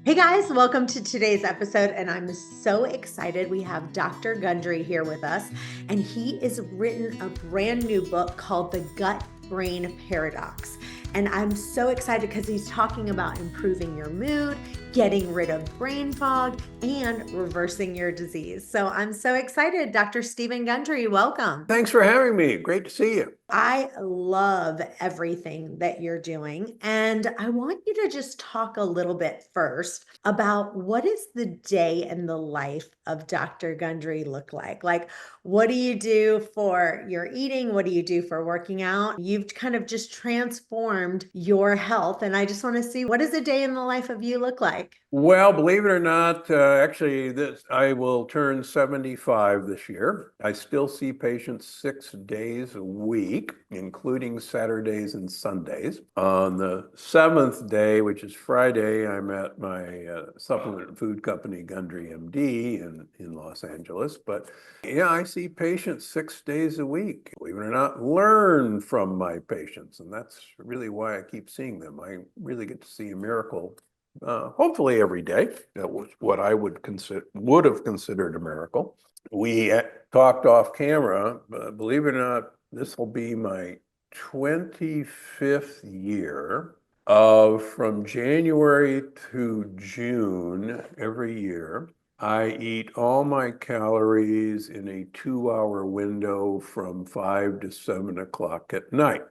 Hey guys, welcome to today's episode, and I'm so excited. We have Dr. Gundry here with us, and he has written a brand new book called The Gut-Brain Paradox. And I'm so excited because he's talking about improving your mood, getting rid of brain fog, and reversing your disease. So I'm so excited. Dr. Stephen Gundry, welcome. Thanks for having me. Great to see you. I love everything that you're doing. And I want you to just talk a little bit first about what is the day in the life of Dr. Gundry look like? Like, what do you do for your eating? What do you do for working out? You've kind of just transformed your health. And I just want to see, what does a day in the life of you look like? Well, believe it or not, actually, I will turn 75 this year. I still see patients 6 days a week, including Saturdays and Sundays. On the seventh day, which is Friday, I'm at my supplement food company, Gundry MD, in Los Angeles. But yeah, I see patients 6 days a week. Believe it or not, learn from my patients, and that's really why I keep seeing them. I really get to see a miracle hopefully every day. That was what I would have considered a miracle. We talked off camera, believe it or not, this will be my 25th year of from January to June every year. I eat all my calories in a 2-hour window from 5 to 7 o'clock at night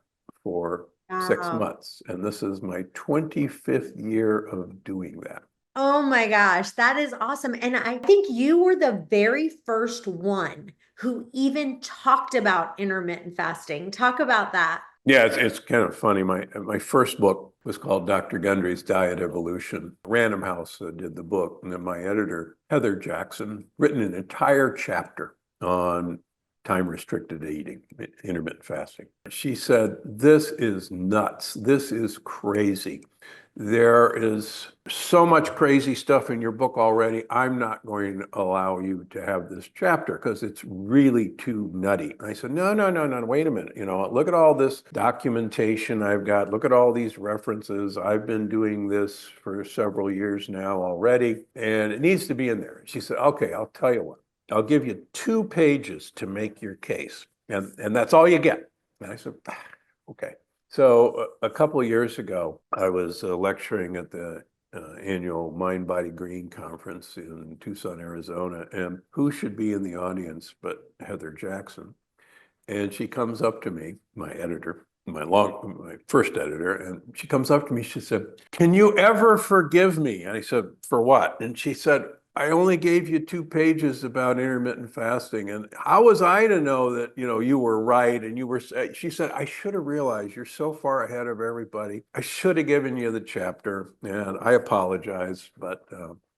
for 6 months. And this is my 25th year of doing that. Oh my gosh, that is awesome. And I think you were the very first one who even talked about intermittent fasting. Talk about that. Yeah, it's kind of funny. My first book was called Dr. Gundry's Diet Evolution. Random House did the book, and then my editor, Heather Jackson, written an entire chapter on time-restricted eating, intermittent fasting. She said, "This is nuts. This is crazy. There is so much crazy stuff in your book already. I'm not going to allow you to have this chapter because it's really too nutty." I said, no, wait a minute. Look at all this documentation I've got. Look at all these references. I've been doing this for several years now already, and it needs to be in there. She said, okay, I'll tell you what. I'll give you 2 pages to make your case, and that's all you get. And I said, okay. So a couple of years ago, I was lecturing at the annual Mind Body Green conference in Tucson, Arizona, and who should be in the audience but Heather Jackson? And she comes up to me, my editor, my first editor, and she comes up to me. She said, "Can you ever forgive me?" And I said, "For what?" And she said, "I only gave you 2 pages about intermittent fasting. And how was I to know that, you were right?" And she said, "I should have realized you're so far ahead of everybody. I should have given you the chapter, and I apologize." But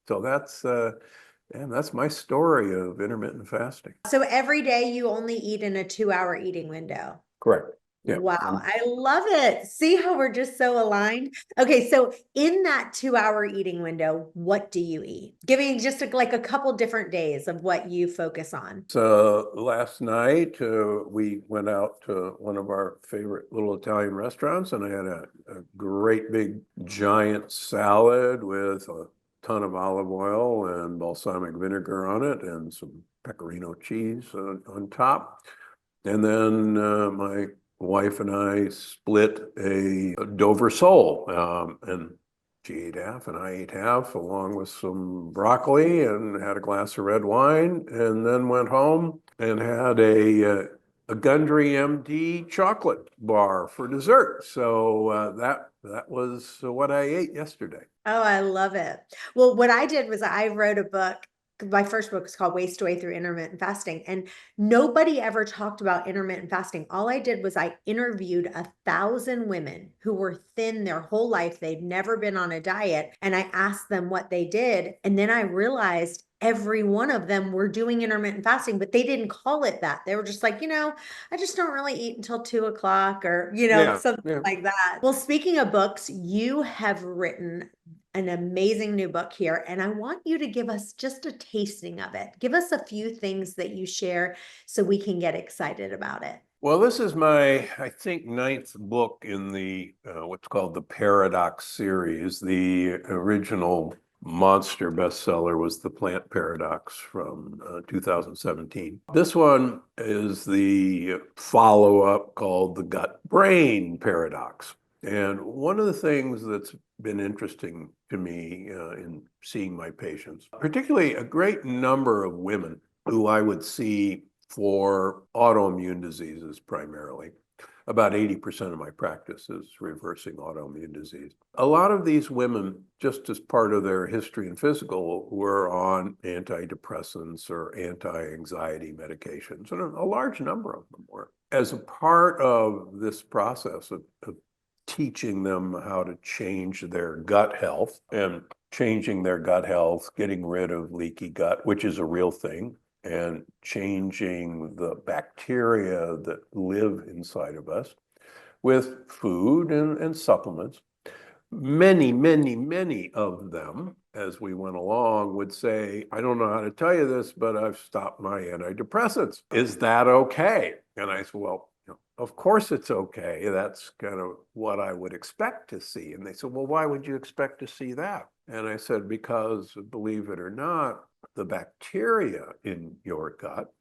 so that's my story of intermittent fasting. So every day you only eat in a 2-hour eating window. Correct. Yeah. Wow, I love it. See how we're just so aligned? Okay, so in that 2-hour eating window, what do you eat? Give me just like a couple different days of what you focus on. So last night we went out to one of our favorite little Italian restaurants, and I had a great big giant salad with a ton of olive oil and balsamic vinegar on it and some pecorino cheese on top. And then my wife and I split a Dover sole, and she ate half and I ate half, along with some broccoli, and had a glass of red wine, and then went home and had a Gundry MD chocolate bar for dessert. So that was what I ate yesterday. Oh, I love it. Well, what I did was I wrote a book. My first book is called Waste Away Through Intermittent Fasting, and nobody ever talked about intermittent fasting. All I did was I interviewed 1,000 women who were thin their whole life. They'd never been on a diet, and I asked them what they did. And then I realized every one of them were doing intermittent fasting, but they didn't call it that. They were just like, I just don't really eat until 2 o'clock, or, Yeah, something yeah. like that. Well, speaking of books, you have written an amazing new book here, and I want you to give us just a tasting of it. Give us a few things that you share so we can get excited about it. Well, this is my, I think, 9th book in the what's called the Paradox series. The original monster bestseller was The Plant Paradox from 2017. This one is the follow-up called The Gut-Brain Paradox. And one of the things that's been interesting to me in seeing my patients, particularly a great number of women who I would see for autoimmune diseases primarily. About 80% of my practice is reversing autoimmune disease. A lot of these women, just as part of their history and physical, were on antidepressants or anti-anxiety medications, and a large number of them were. As a part of this process of teaching them how to change their gut health and changing their gut health, getting rid of leaky gut, which is a real thing, and changing the bacteria that live inside of us with food and supplements. Many of them, as we went along, would say, I don't know how to tell you this, but I've stopped my antidepressants. Is that okay? And I said, well, of course it's okay. That's kind of what I would expect to see. And they said, well, why would you expect to see that? And I said, because believe it or not, the bacteria in your gut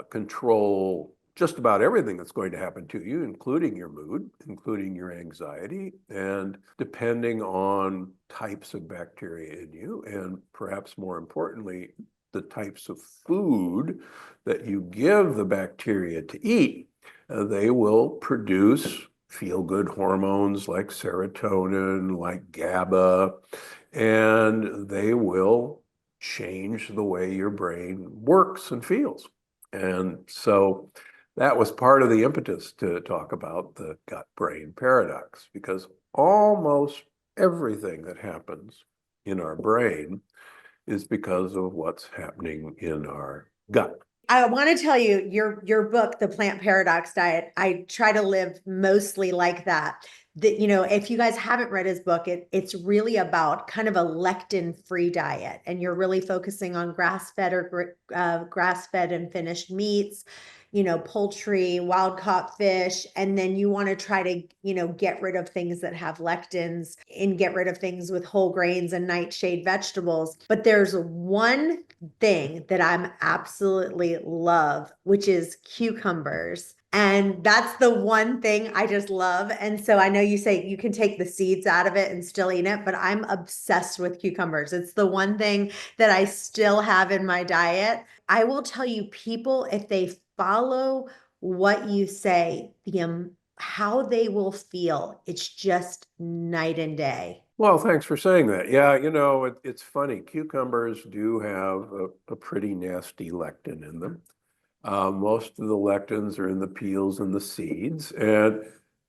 control just about everything that's going to happen to you, including your mood, including your anxiety, and depending on types of bacteria in you, and perhaps more importantly, the types of food that you give the bacteria to eat, they will produce feel-good hormones like serotonin, like GABA, and they will change the way your brain works and feels. And so that was part of the impetus to talk about the gut-brain paradox, because almost everything that happens in our brain is because of what's happening in our gut. I want to tell you, your book, The Plant Paradox Diet, I try to live mostly like that. That, if you guys haven't read his book, it's really about kind of a lectin-free diet, and you're really focusing on grass-fed or grass-fed and finished meats, poultry, wild-caught fish, and then you want to try to, get rid of things that have lectins and get rid of things with whole grains and nightshade vegetables. But there's one thing that I'm absolutely love, which is cucumbers. And that's the one thing I just love. And so I know you say you can take the seeds out of it and still eat it, but I'm obsessed with cucumbers. It's the one thing that I still have in my diet. I will tell you, people, if they follow what you say, how they will feel, it's just night and day. Well, thanks for saying that. Yeah, it's funny. Cucumbers do have a pretty nasty lectin in them. Most of the lectins are in the peels and the seeds. And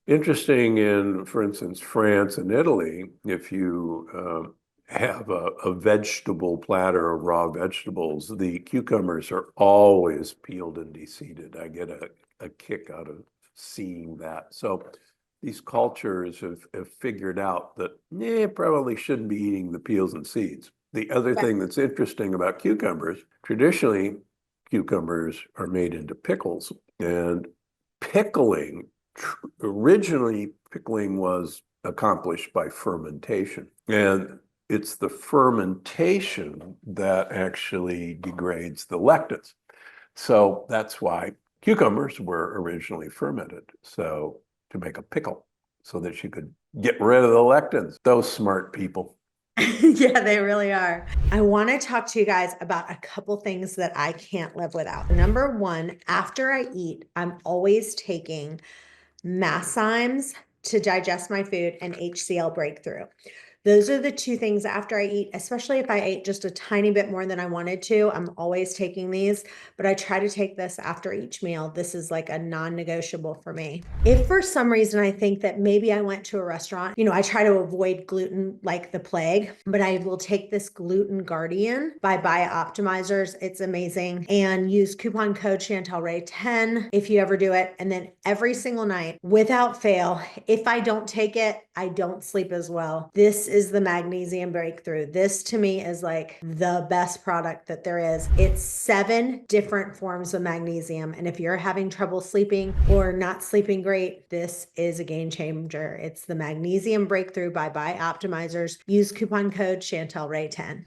interesting for instance, France and Italy, if you have a vegetable platter of raw vegetables, the cucumbers are always peeled and deseeded. I get a kick out of seeing that. So these cultures have figured out that probably shouldn't be eating the peels and seeds. The other thing that's interesting about cucumbers, traditionally, cucumbers are made into pickles, and originally pickling was accomplished by fermentation. And it's the fermentation that actually degrades the lectins. So that's why cucumbers were originally fermented. So to make a pickle so that you could get rid of the lectins. Those smart people. Yeah, they really are. I want to talk to you guys about a couple things that I can't live without. Number one, after I eat, I'm always taking Masszymes to digest my food and HCl breakthrough. Those are the two things after I eat, especially if I ate just a tiny bit more than I wanted to. I'm always taking these, but I try to take this after each meal. This is like a non-negotiable for me. If for some reason I think that maybe I went to a restaurant, I try to avoid gluten like the plague, but I will take this Gluten Guardian by Bioptimizers. It's amazing. And use coupon code Chantel Ray 10 if you ever do it. And then every single night, without fail, if I don't take it, I don't sleep as well. This is the magnesium breakthrough. This to me is like the best product that there is. It's 7 different forms of magnesium. And if you're having trouble sleeping or not sleeping great, this is a game changer. It's the magnesium breakthrough by Optimizers. Use coupon code ChantelRay10.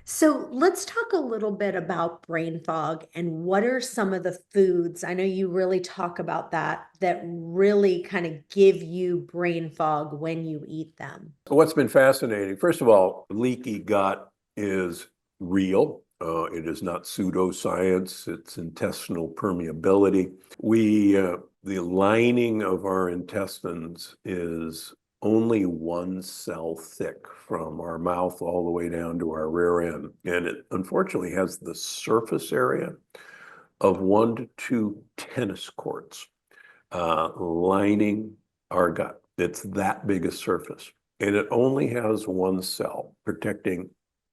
So let's talk a little bit about brain fog and what are some of the foods, I know you really talk about that, that really kind of give you brain fog when you eat them. What's been fascinating, first of all, leaky gut is real. It is not pseudoscience. It's intestinal permeability. The lining of our intestines is only 1 cell thick from our mouth all the way down to our rear end. And it unfortunately has the surface area of 1 to 2 tennis courts lining our gut. It's that big a surface. And it only has 1 cell protecting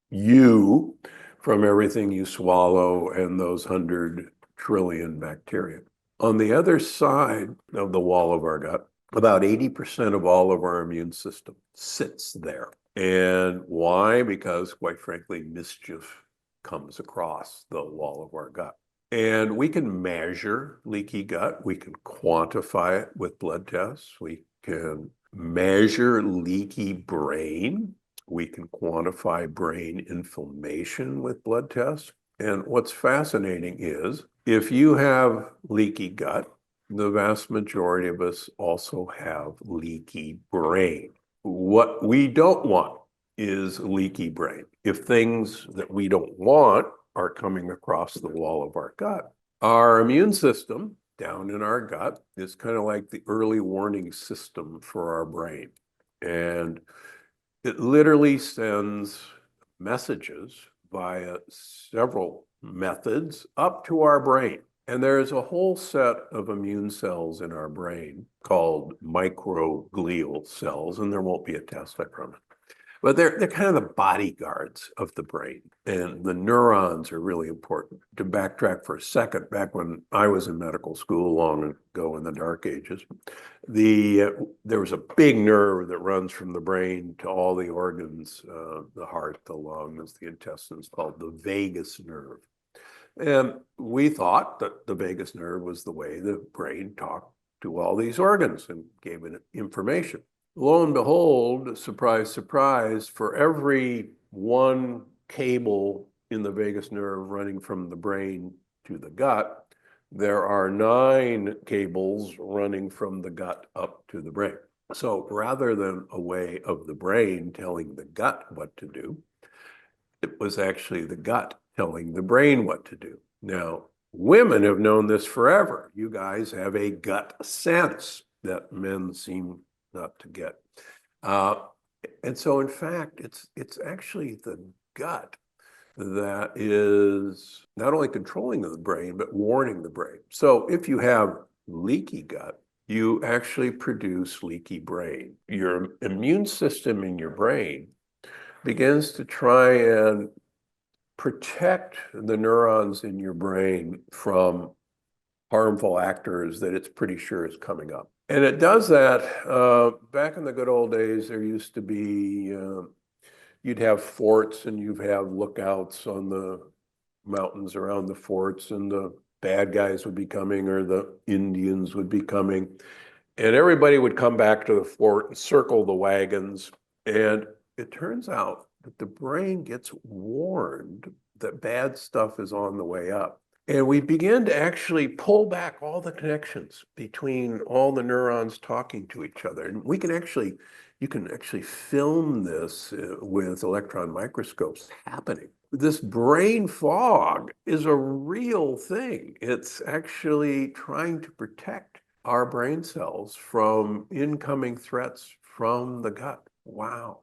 you from everything you swallow and those 100 trillion bacteria. On the other side of the wall of our gut, about 80% of all of our immune system sits there. And why? Because, quite frankly, mischief comes across the wall of our gut. And we can measure leaky gut. We can quantify it with blood tests. We can measure leaky brain. We can quantify brain inflammation with blood tests. And what's fascinating is if you have leaky gut, the vast majority of us also have leaky brain. What we don't want is leaky brain. If things that we don't want are coming across the wall of our gut, our immune system down in our gut is kind of like the early warning system for our brain. And it literally sends messages via several methods up to our brain. And there's a whole set of immune cells in our brain called microglial cells, and there won't be a test, I promise. But they're kind of the bodyguards of the brain, and the neurons are really important. To backtrack for a second, back when I was in medical school long ago in the dark ages, there was a big nerve that runs from the brain to all the organs, the heart, the lungs, the intestines, called the vagus nerve. And we thought that the vagus nerve was the way the brain talked to all these organs and gave it information. Lo and behold, surprise, surprise, for every 1 cable in the vagus nerve running from the brain to the gut, there are 9 cables running from the gut up to the brain. So rather than a way of the brain telling the gut what to do, it was actually the gut telling the brain what to do. Now, women have known this forever. You guys have a gut sense that men seem not to get. And so, in fact, it's actually the gut that is not only controlling the brain, but warning the brain. So if you have leaky gut, you actually produce leaky brain. Your immune system in your brain begins to try and protect the neurons in your brain from harmful actors that it's pretty sure is coming up. And it does that. Back in the good old days, there used to be, you'd have forts and you'd have lookouts on the mountains around the forts, and the bad guys would be coming or the Indians would be coming. And everybody would come back to the fort and circle the wagons. And it turns out that the brain gets warned that bad stuff is on the way up. And we begin to actually pull back all the connections between all the neurons talking to each other. And you can actually film this with electron microscopes happening. This brain fog is a real thing. It's actually trying to protect our brain cells from incoming threats from the gut. Wow.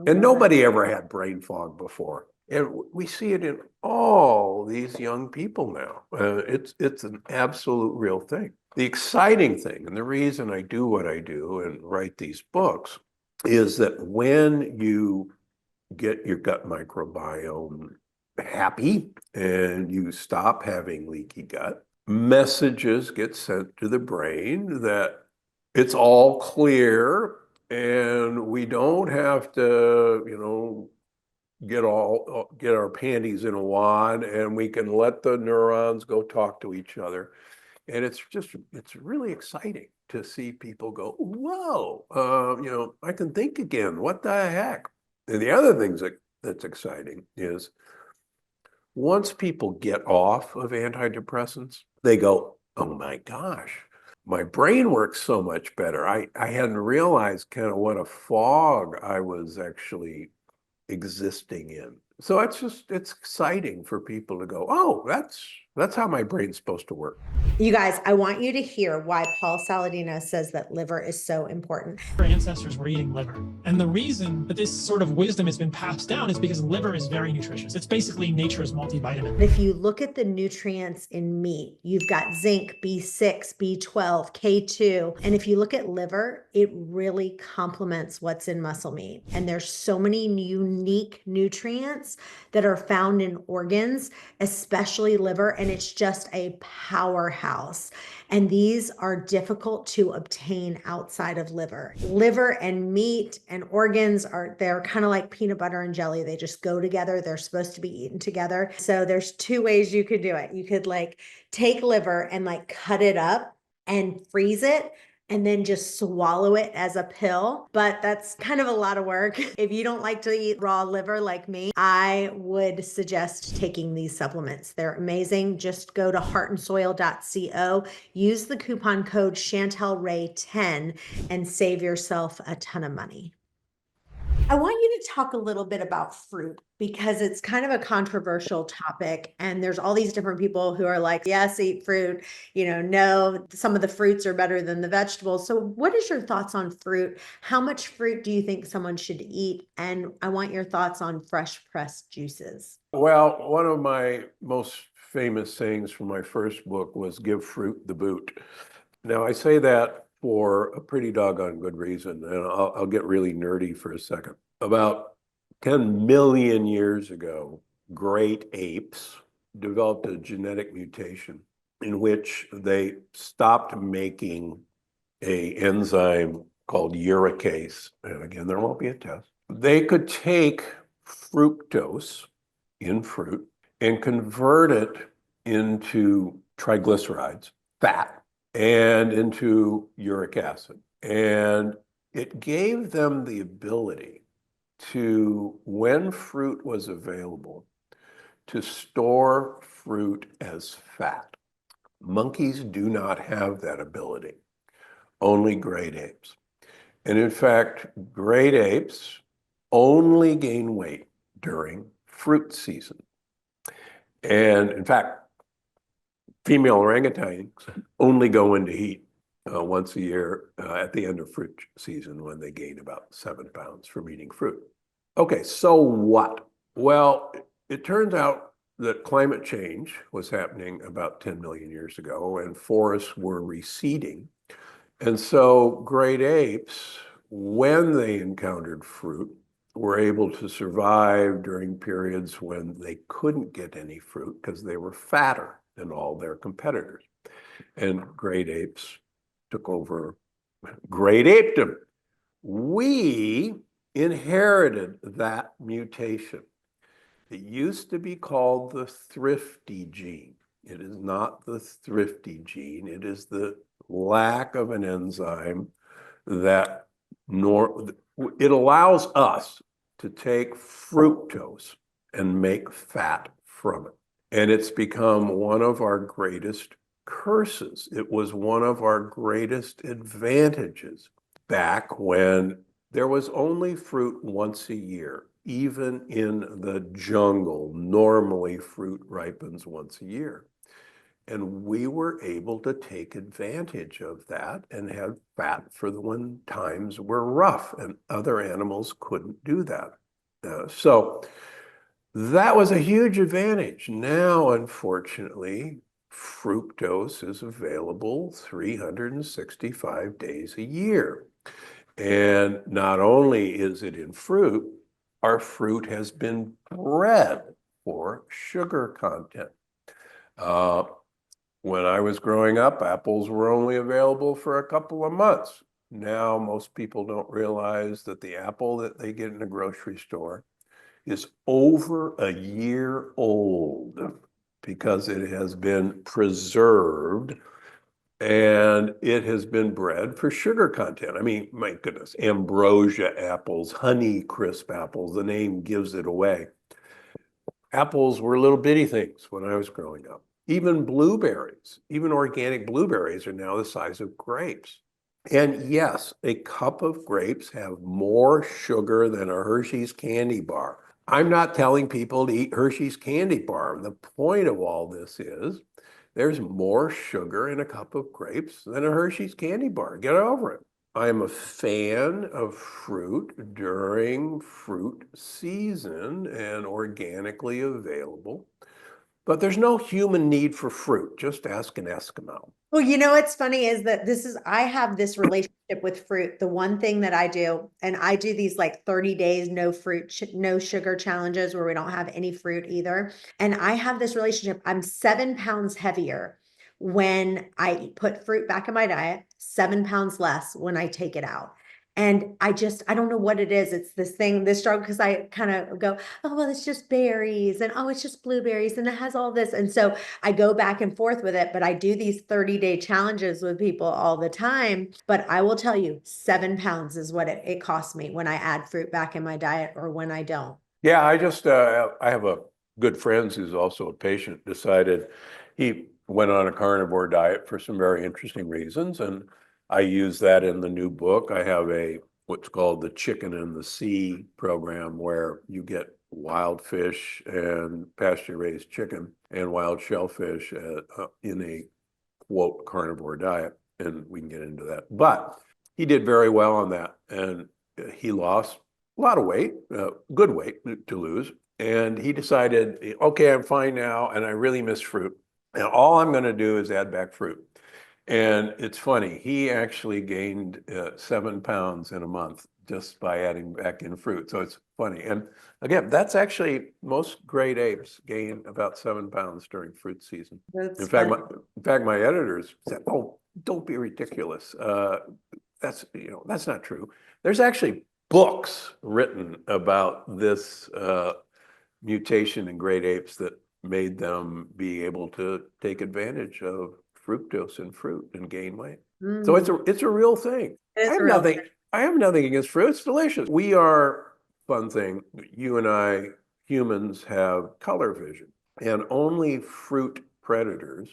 And nobody ever had brain fog before. And we see it in all these young people now. It's an absolute real thing. The exciting thing, and the reason I do what I do and write these books, is that when you get your gut microbiome happy and you stop having leaky gut, messages get sent to the brain that it's all clear And we don't have to, get our panties in a wad, and we can let the neurons go talk to each other. And it's really exciting to see people go, whoa, I can think again. What the heck? And the other things that's exciting is once people get off of antidepressants, they go, oh my gosh, my brain works so much better. I hadn't realized kind of what a fog I was actually existing in. So it's exciting for people to go, oh, that's how my brain's supposed to work. You guys, I want you to hear why Paul Saladino says that liver is so important. Our ancestors were eating liver. And the reason that this sort of wisdom has been passed down is because liver is very nutritious. It's basically nature's multivitamin. If you look at the nutrients in meat, you've got zinc, B6, B12, K2. And if you look at liver, it really complements what's in muscle meat. And there's so many unique nutrients that are found in organs, especially liver, and it's just a powerhouse. And these are difficult to obtain outside of liver. Liver and meat and organs they're kind of like peanut butter and jelly. They just go together. They're supposed to be eaten together. So there's two ways you could do it. You could take liver and cut it up and freeze it and then just swallow it as a pill. But that's kind of a lot of work. If you don't like to eat raw liver like me, I would suggest taking these supplements. They're amazing. Just go to heartandsoil.co, use the coupon code ChantelRay10 and save yourself a ton of money. I want you to talk a little bit about fruit because it's kind of a controversial topic. And there's all these different people who are like, yes, eat fruit, no, some of the fruits are better than the vegetables. So what is your thoughts on fruit? How much fruit do you think someone should eat? And I want your thoughts on fresh pressed juices. Well, one of my most famous sayings from my first book was give fruit the boot. Now, I say that for a pretty doggone good reason, and I'll get really nerdy for a second. About 10 million years ago, great apes developed a genetic mutation in which they stopped making an enzyme called uricase. And again, there won't be a test. They could take fructose in fruit and convert it into triglycerides, fat, and into uric acid. And it gave them the ability to, when fruit was available, to store fruit as fat. Monkeys do not have that ability, only great apes. And in fact, great apes only gain weight during fruit season. And in fact, female orangutans only go into heat once a year at the end of fruit season when they gain about 7 pounds from eating fruit. Okay, so what? Well, it turns out that climate change was happening about 10 million years ago and forests were receding. And so great apes, when they encountered fruit, were able to survive during periods when they couldn't get any fruit because they were fatter than all their competitors. And great apes took over great apedom. We inherited that mutation. It used to be called the thrifty gene. It is not the thrifty gene. It is the lack of an enzyme that it allows us to take fructose and make fat from it. And it's become one of our greatest curses. It was one of our greatest advantages back when there was only fruit once a year. Even in the jungle, normally fruit ripens once a year. And we were able to take advantage of that and have fat for when times were rough, and other animals couldn't do that. So that was a huge advantage. Now, unfortunately, fructose is available 365 days a year. And not only is it in fruit, our fruit has been bred for sugar content. When I was growing up, apples were only available for a couple of months. Now, most people don't realize that the apple that they get in the grocery store is over a year old because it has been preserved and it has been bred for sugar content. I mean, my goodness, ambrosia apples, honey crisp apples, the name gives it away. Apples were little bitty things when I was growing up. Even blueberries, even organic blueberries are now the size of grapes. And yes, a cup of grapes have more sugar than a Hershey's candy bar. I'm not telling people to eat Hershey's candy bar. The point of all this is there's more sugar in a cup of grapes than a Hershey's candy bar. Get over it. I'm a fan of fruit during fruit season and organically available, but there's no human need for fruit. Just ask an Eskimo. Well, you know what's funny is that I have this relationship with fruit. The one thing that I do, and I do these like 30 days, no fruit, no sugar challenges where we don't have any fruit either. And I have this relationship. I'm 7 pounds heavier when I put fruit back in my diet, 7 pounds less when I take it out. And I don't know what it is. It's this thing, this struggle, because I kind of go, oh, well, it's just berries, and oh, it's just blueberries, and it has all this. And so I go back and forth with it, but I do these 30-day challenges with people all the time. But I will tell you, 7 pounds is what it costs me when I add fruit back in my diet or when I don't. Yeah, I have a good friend who's also a patient, decided he went on a carnivore diet for some very interesting reasons. And I use that in the new book. I have what's called the Chicken and the Sea program, where you get wild fish and pasture-raised chicken and wild shellfish in a quote carnivore diet. And we can get into that. But he did very well on that. And he lost a lot of weight, good weight to lose. And he decided, okay, I'm fine now, and I really miss fruit. And all I'm going to do is add back fruit. And it's funny, he actually gained 7 pounds in a month just by adding back in fruit. So it's funny. And again, that's actually most great apes gain about 7 pounds during fruit season. That's In fact, fun. my editors said, "Oh, don't be ridiculous. That's not true." There's actually books written about this mutation in great apes that made them be able to take advantage of fructose in fruit and gain weight. So it's a real thing. It is I have a real nothing. thing. I have nothing against fruit. It's delicious. We are, fun thing. You and I, humans, have color vision, and only fruit predators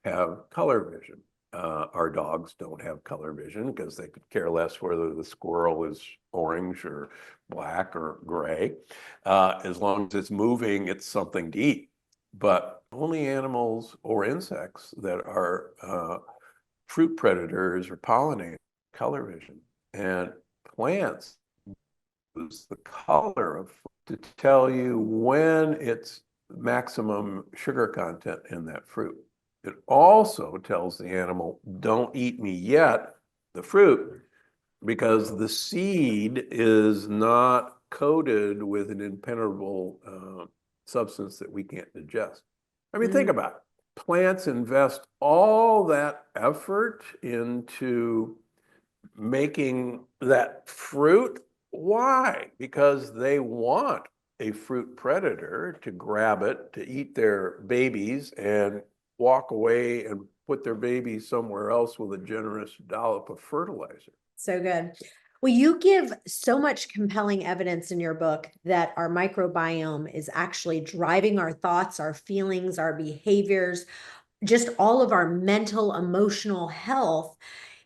have color vision. Our dogs don't have color vision because they could care less whether the squirrel is orange or black or gray. As long as it's moving, it's something to eat. But only animals or insects that are fruit predators or pollinators color vision. And plants use the color of fruit to tell you when it's maximum sugar content in that fruit. It also tells the animal, don't eat me yet, the fruit, because the seed is not coated with an impenetrable substance that we can't digest. I mean, think about it. Plants invest all that effort into making that fruit. Why? Because they want a fruit predator to grab it, to eat their babies and walk away and put their babies somewhere else with a generous dollop of fertilizer. So good. Well, you give so much compelling evidence in your book that our microbiome is actually driving our thoughts, our feelings, our behaviors, just all of our mental, emotional health.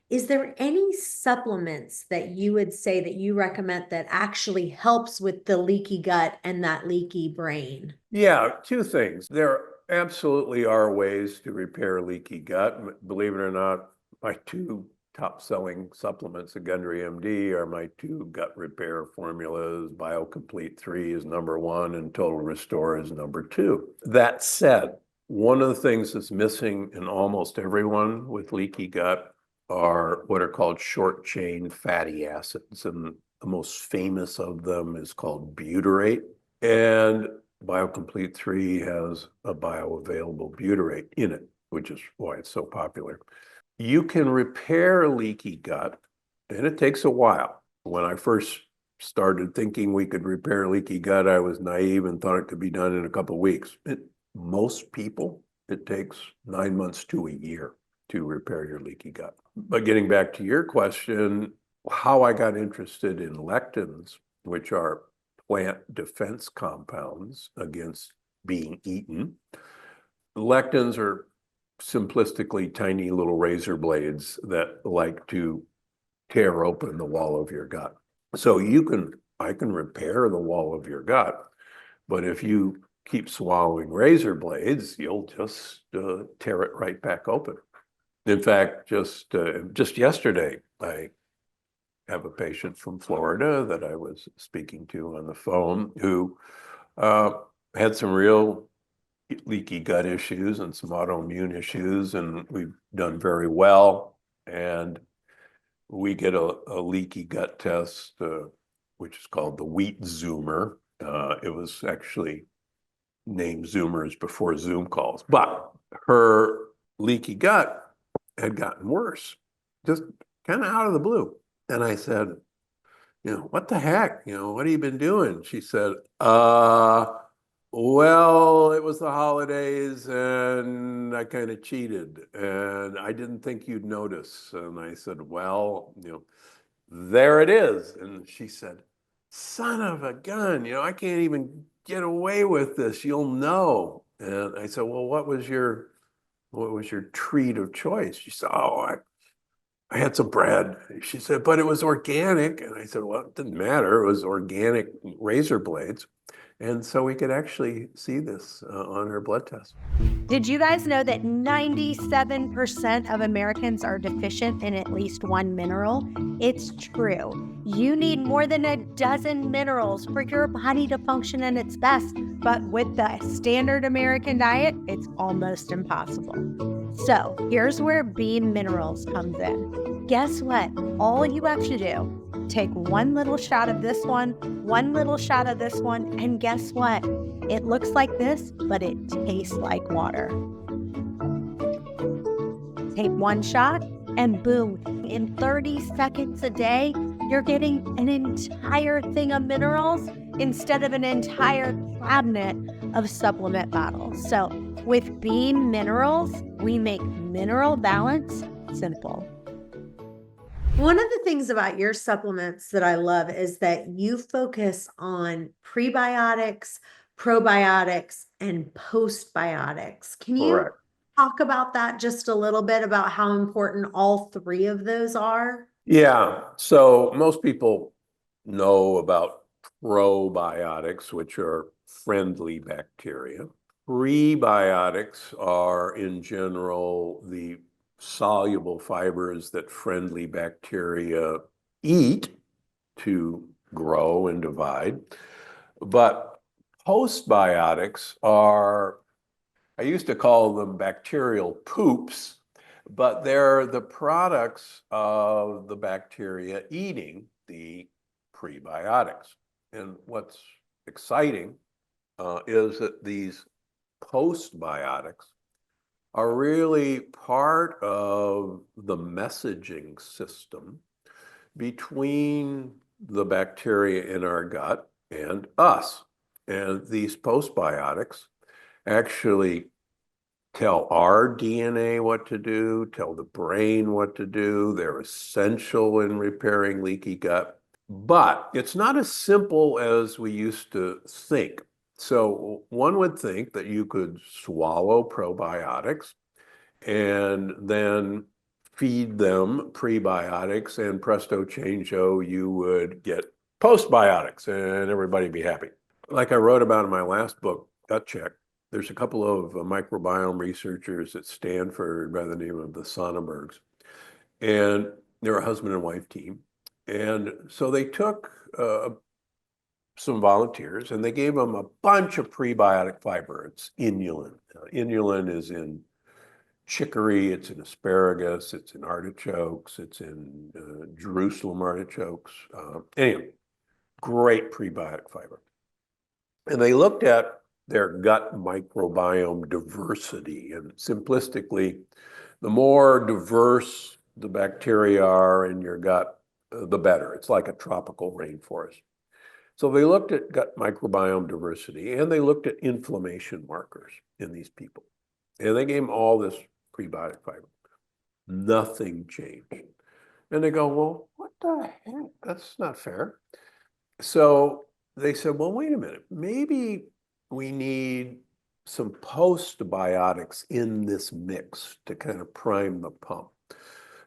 Is there any supplements that you would say that you recommend that actually helps with the leaky gut and that leaky brain? Yeah, two things. There absolutely are ways to repair leaky gut. Believe it or not, my two top-selling supplements at Gundry MD are my two gut repair formulas. BioComplete 3 is number one and Total Restore is number two. That said, one of the things that's missing in almost everyone with leaky gut are what are called short-chain fatty acids. And the most famous of them is called butyrate. And BioComplete 3 has a bioavailable butyrate in it, which is why it's so popular. You can repair leaky gut and it takes a while. When I first started thinking we could repair leaky gut, I was naive and thought it could be done in a couple of weeks. Most people, it takes 9 months to a year to repair your leaky gut. But getting back to your question, how I got interested in lectins, which are plant defense compounds against being eaten. Lectins are simplistically tiny little razor blades that like to tear open the wall of your gut. So I can repair the wall of your gut, but if you keep swallowing razor blades, you'll just tear it right back open. In fact, just yesterday, I have a patient from Florida that I was speaking to on the phone who had some real leaky gut issues and some autoimmune issues, and we've done very well. And we get a leaky gut test, which is called the wheat Zoomer. It was actually named Zoomers before Zoom calls, but her leaky gut had gotten worse, just kind of out of the blue. And I said, what the heck? What have you been doing? She said, well, it was the holidays and I kind of cheated and I didn't think you'd notice. And I said, well, there it is. And she said, son of a gun, I can't even get away with this. You'll know. And I said, well, what was your treat of choice? She said, oh, I had some bread. She said, but it was organic. And I said, well, it didn't matter. It was organic razor blades. And so we could actually see this on her blood test. Did you guys know that 97% of Americans are deficient in at least one mineral? It's true. You need more than a dozen minerals for your body to function at its best. But with the standard American diet, it's almost impossible. So here's where Beam Minerals comes in. Guess what? All you have to do, take one little shot of this one little shot of this one, and guess what? It looks like this, but it tastes like water. Take one shot and boom, in 30 seconds a day, you're getting an entire thing of minerals instead of an entire cabinet of supplement bottles. So with Beam Minerals, we make mineral balance simple. One of the things about your supplements that I love is that you focus on prebiotics, probiotics, and postbiotics. Can you Correct. talk about that just a little bit about how important all three of those are? Yeah. So most people know about probiotics, which are friendly bacteria. Prebiotics are, in general, the soluble fibers that friendly bacteria eat to grow and divide. But postbiotics are, I used to call them bacterial poops, but they're the products of the bacteria eating the prebiotics. And what's exciting is that these postbiotics are really part of the messaging system between the bacteria in our gut and us. And these postbiotics actually tell our DNA what to do, tell the brain what to do. They're essential in repairing leaky gut. But it's not as simple as we used to think. So one would think that you could swallow probiotics and then feed them prebiotics, and presto changeo, you would get postbiotics and everybody be happy. Like I wrote about in my last book, Gut Check, there's a couple of microbiome researchers at Stanford by the name of the Sonnenbergs, and they're a husband and wife team. And so they took some volunteers and they gave them a bunch of prebiotic fiber. It's inulin. Inulin is in chicory, it's in asparagus, it's in artichokes, it's in Jerusalem artichokes. Anyway, great prebiotic fiber. And they looked at their gut microbiome diversity. And simplistically, the more diverse the bacteria are in your gut, the better. It's like a tropical rainforest. So they looked at gut microbiome diversity and they looked at inflammation markers in these people. And they gave them all this prebiotic fiber. Nothing changed. And they go, well, what the heck? That's not fair. So they said, well, wait a minute. Maybe we need some postbiotics in this mix to kind of prime the pump.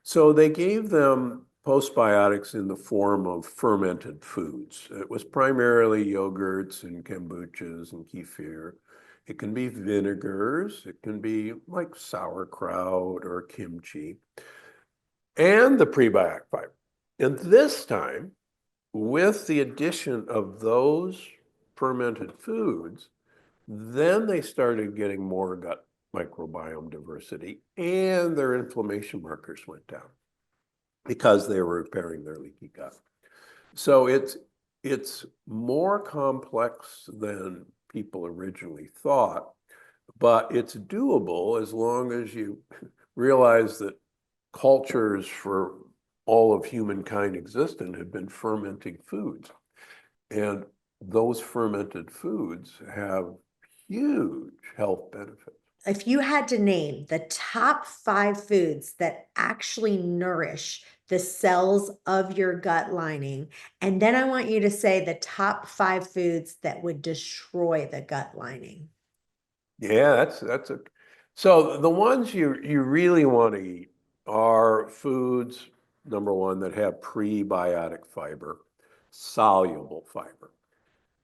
So they gave them postbiotics in the form of fermented foods. It was primarily yogurts and kombuchas and kefir. It can be vinegars. It can be like sauerkraut or kimchi. And the prebiotic fiber. And this time, with the addition of those fermented foods, then they started getting more gut microbiome diversity and their inflammation markers went down because they were repairing their leaky gut. So it's more complex than people originally thought, but it's doable as long as you realize that cultures for all of humankind existent have been fermenting foods. And those fermented foods have huge health benefits. If you had to name the top 5 foods that actually nourish the cells of your gut lining, and then I want you to say the top 5 foods that would destroy the gut lining. Yeah, that's a so the ones you really want to eat are foods, number one, that have prebiotic fiber, soluble fiber.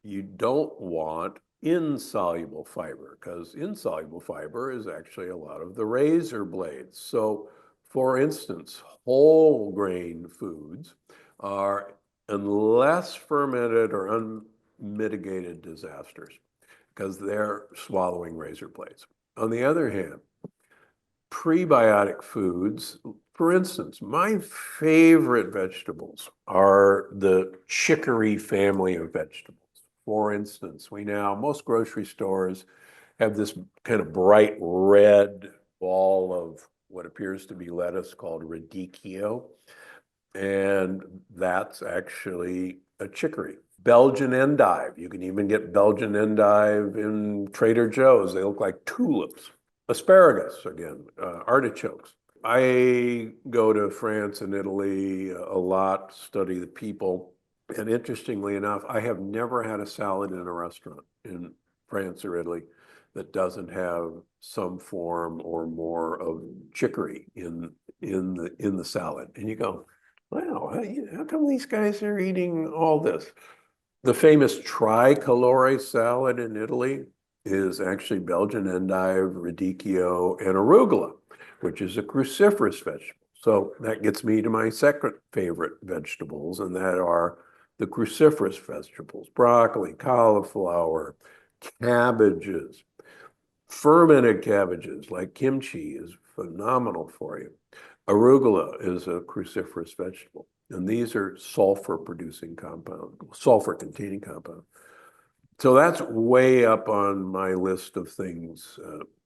You don't want insoluble fiber because insoluble fiber is actually a lot of the razor blades. So, for instance, whole grain foods are, unless fermented or unmitigated, disasters because they're swallowing razor blades. On the other hand, prebiotic foods, for instance, my favorite vegetables are the chicory family of vegetables. For instance, most grocery stores have this kind of bright red ball of what appears to be lettuce called radicchio, and that's actually a chicory. Belgian endive. You can even get Belgian endive in Trader Joe's. They look like tulips. Asparagus, again, artichokes. I go to France and Italy a lot, study the people. And interestingly enough, I have never had a salad in a restaurant in France or Italy that doesn't have some form or more of chicory in the salad. And you go, wow, how come these guys are eating all this? The famous tricolore salad in Italy is actually Belgian endive, radicchio, and arugula, which is a cruciferous vegetable. So that gets me to my second favorite vegetables, and that are the cruciferous vegetables: broccoli, cauliflower, cabbages. Fermented cabbages like kimchi is phenomenal for you. Arugula is a cruciferous vegetable. And these are sulfur-containing compound. So that's way up on my list of things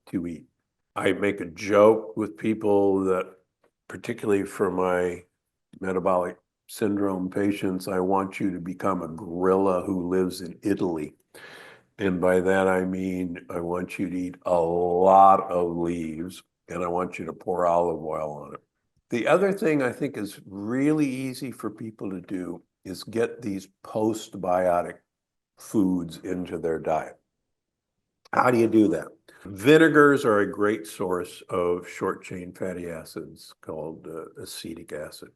to eat. I make a joke with people that, particularly for my metabolic syndrome patients, I want you to become a gorilla who lives in Italy. And by that, I mean, I want you to eat a lot of leaves and I want you to pour olive oil on it. The other thing I think is really easy for people to do is get these postbiotic foods into their diet. How do you do that? Vinegars are a great source of short-chain fatty acids called acetic acid.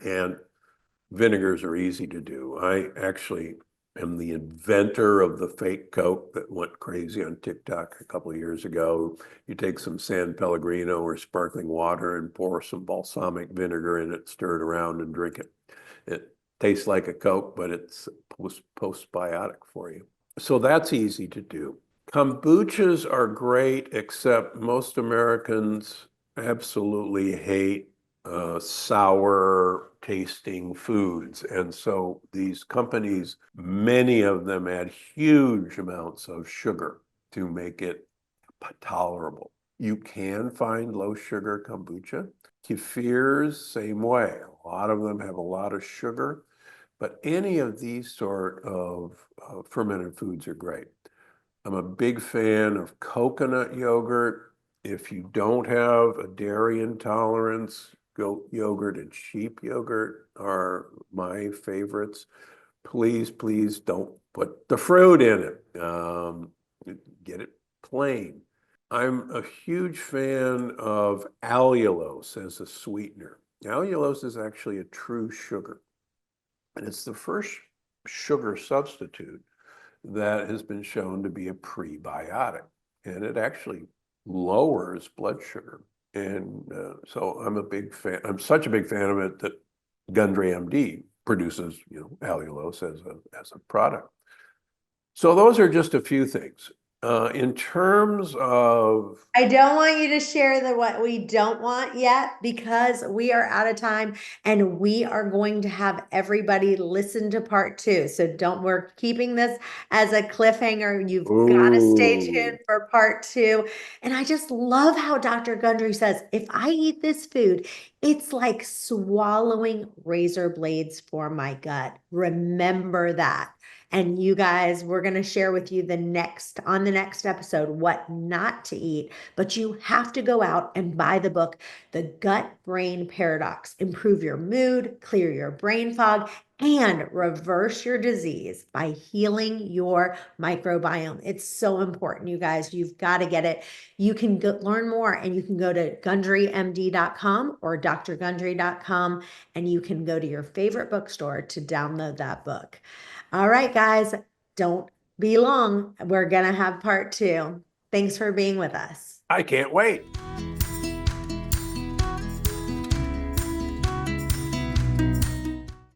And vinegars are easy to do. I actually am the inventor of the fake Coke that went crazy on TikTok a couple of years ago. You take some San Pellegrino or sparkling water and pour some balsamic vinegar in it, stir it around and drink it. It tastes like a Coke, but it's postbiotic for you. So that's easy to do. Kombuchas are great, except most Americans absolutely hate sour tasting foods. And so these companies, many of them add huge amounts of sugar to make it tolerable. You can find low sugar kombucha, Kefirs, same way. A lot of them have a lot of sugar, but any of these sort of fermented foods are great. I'm a big fan of coconut yogurt. If you don't have a dairy intolerance, goat yogurt and sheep yogurt are my favorites. Please, please don't put the fruit in it. Get it plain. I'm a huge fan of allulose as a sweetener. Allulose is actually a true sugar, and it's the first sugar substitute that has been shown to be a prebiotic, and it actually lowers blood sugar. And so I'm a big fan. I'm such a big fan of it that Gundry MD produces, allulose as a product. So those are just a few things. In terms of, I don't want you to share what we don't want yet, because we are out of time and we are going to have everybody listen to part 2. So we're keeping this as a cliffhanger. You've got to stay tuned for part 2. And I just love how Dr. Gundry says, if I eat this food, it's like swallowing razor blades for my gut. Remember that. And you guys, we're going to share with you on the next episode what not to eat, but you have to go out and buy the book, The Gut-Brain Paradox. Improve your mood, clear your brain fog, and reverse your disease by healing your microbiome. It's so important, you guys. You've got to get it. You can learn more, and you can go to gundrymd.com or drgundry.com, and you can go to your favorite bookstore to download that book. All right, guys, don't be long. We're going to have part 2. Thanks for being with us. I can't wait.